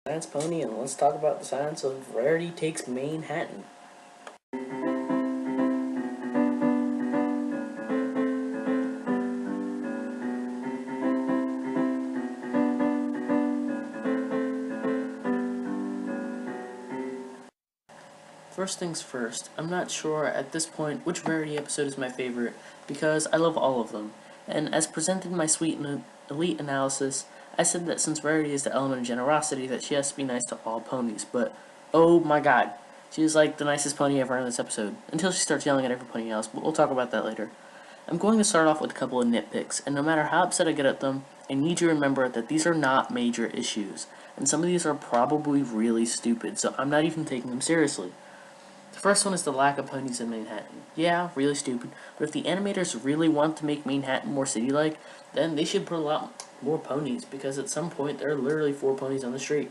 Science Pony, and let's talk about the science of Rarity takes Manehattan. First things first, I'm not sure at this point which Rarity episode is my favorite, because I love all of them. And as presented in my Sweet and Elite analysis, I said that since Rarity is the element of generosity, that she has to be nice to all ponies, but oh my god, she is like the nicest pony ever in this episode, until she starts yelling at every pony else, but we'll talk about that later. I'm going to start off with a couple of nitpicks, and no matter how upset I get at them, I need you to remember that these are not major issues, and some of these are probably really stupid, so I'm not even taking them seriously. The first one is the lack of ponies in Manhattan. Yeah, really stupid, but if the animators really want to make Manhattan more city-like, then they should put a lot more ponies, because at some point there are literally 4 ponies on the street.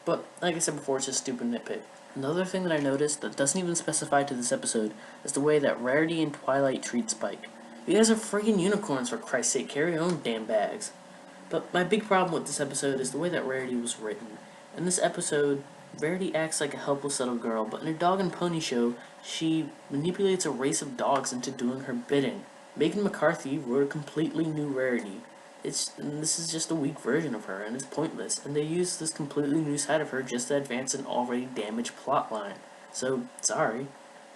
But, like I said before, it's just a stupid nitpick. Another thing that I noticed that doesn't even specify to this episode is the way that Rarity and Twilight treat Spike. You guys are friggin' unicorns, for Christ's sake, carry your own damn bags. But my big problem with this episode is the way that Rarity was written. In this episode, Rarity acts like a helpless little girl, but in a dog and pony show, she manipulates a race of dogs into doing her bidding. Megan McCarthy wrote a completely new Rarity. This is just a weak version of her, and it's pointless, and they use this completely new side of her just to advance an already damaged plotline. So, sorry.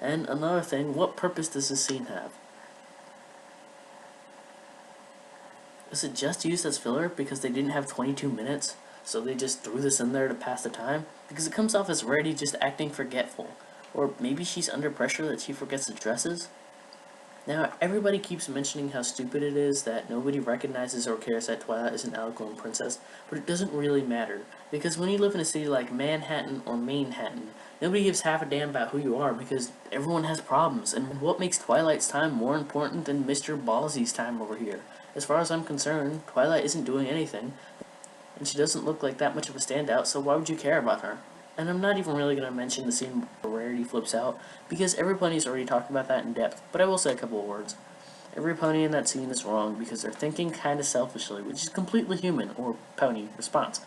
And another thing, what purpose does this scene have? Was it just used as filler because they didn't have 22 minutes? So they just threw this in there to pass the time? Because it comes off as Rarity just acting forgetful. Or maybe she's under pressure that she forgets the dresses? Now, everybody keeps mentioning how stupid it is that nobody recognizes or cares that Twilight is an Alicorn princess, but it doesn't really matter, because when you live in a city like Manhattan or Manehattan, nobody gives half a damn about who you are because everyone has problems, and what makes Twilight's time more important than Mr. Ballsy's time over here? As far as I'm concerned, Twilight isn't doing anything, and she doesn't look like that much of a standout, so why would you care about her? And I'm not even really going to mention the scene where Rarity flips out, because every pony's already talked about that in depth, but I will say a couple of words. Every pony in that scene is wrong because they're thinking kinda selfishly, which is completely human, or pony, response.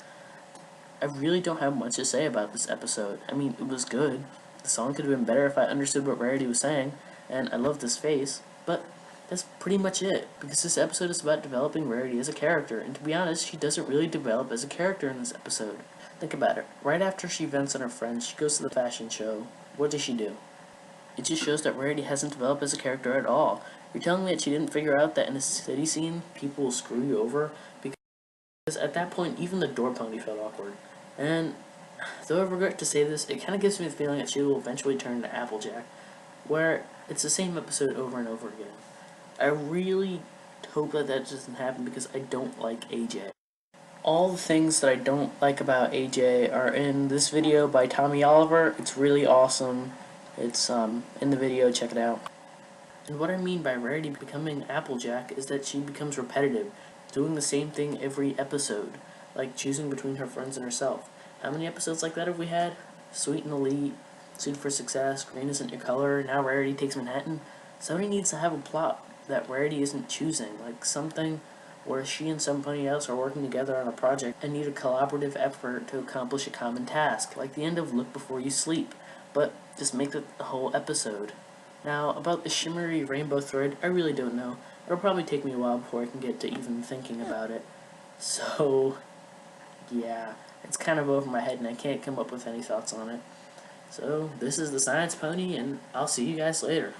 I really don't have much to say about this episode. I mean, it was good. The song could have been better if I understood what Rarity was saying, and I love this face, but that's pretty much it, because this episode is about developing Rarity as a character, and to be honest, she doesn't really develop as a character in this episode. Think about it. Right after she vents on her friends, she goes to the fashion show. What does she do? It just shows that Rarity hasn't developed as a character at all. You're telling me that she didn't figure out that in a city scene, people will screw you over? Because at that point, even the door pony felt awkward. And though I regret to say this, it kind of gives me the feeling that she will eventually turn into Applejack, where it's the same episode over and over again. I really hope that that doesn't happen because I don't like AJ. All the things that I don't like about AJ are in this video by Tommy Oliver. It's really awesome. It's in the video, check it out. And what I mean by Rarity becoming Applejack is that she becomes repetitive, doing the same thing every episode, like choosing between her friends and herself. How many episodes like that have we had? Sweet and Elite, Suited for Success, Green Isn't Your Color, now Rarity Takes Manhattan. Somebody needs to have a plot that Rarity isn't choosing, like something where she and somebody else are working together on a project and need a collaborative effort to accomplish a common task, like the end of Look Before You Sleep, but just make it the whole episode. Now, about the shimmery rainbow thread, I really don't know. It'll probably take me a while before I can get to even thinking about it. So, yeah, it's kind of over my head and I can't come up with any thoughts on it. So, this is the Science Pony, and I'll see you guys later.